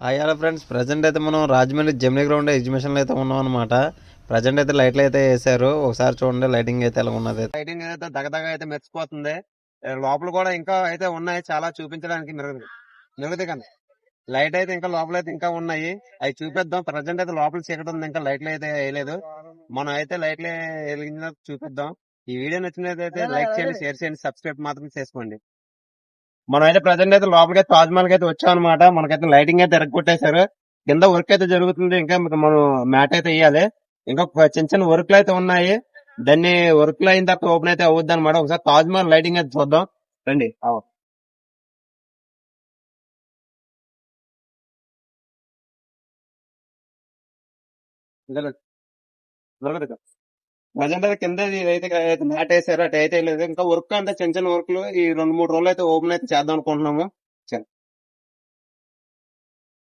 Hello friends, present అయితే మనం Rajahmundry Gemini ground ఎగ్జిబిషన్లో అయితే ఉన్నాం అనమాట. ప్రజెంట్ అయితే లైట్లు అయితే వేసారు. ఒకసారి చూడండి లైటింగ్ అయితే ఎలా ఉన్నది. లైటింగ్ అయితే దగదగ అయితే మెరిసిపోతుంది. లోపల కూడా ఇంకా అయితే ఉన్నాయి చాలా చూపించడానికి. మిగతా కానీ లైట్ అయితే ఇంకా లోపల అయితే ఇంకా ఉన్నాయి, అవి చూపిద్దాం. ప్రజెంట్ అయితే లోపల చీకటి ఉంది, ఇంకా లైట్లు అయితే వేయలేదు. మనం అయితే లైట్లు వెలిగించిన చూపిద్దాం. ఈ వీడియో నచ్చినట్లయితే లైక్ చేయండి, షేర్ చేయండి, సబ్స్క్రైబ్ మాత్రం చేసుకోండి. మనం అయితే ప్రజెంట్ అయితే లోపలికి తాజ్ మహల్ అయితే వచ్చాం అనమాట. మనకైతే లైటింగ్ అయితే ఎరగొట్టేశారు. కింద వర్క్ అయితే జరుగుతుంది, ఇంకా మనం మ్యాట్ అయితే వేయాలి. ఇంకా చిన్న చిన్న వర్క్లు అయితే ఉన్నాయి. దాన్ని వర్క్లు అయిన తర్వాత ఓపెన్ అయితే అవుద్ది అనమాట. ఒకసారి తాజ్ మహల్ లైటింగ్ అయితే చూద్దాం రండి. ప్రజెంట్ అయితే కింద అయితే మ్యాట్ వేసారు, అటు అయితే లేదు. ఇంకా వర్క్ అంటే చిన్న చిన్న వర్క్లు ఈ 2-3 రోజులు అయితే ఓపెన్ అయితే చేద్దాం అనుకుంటున్నాము.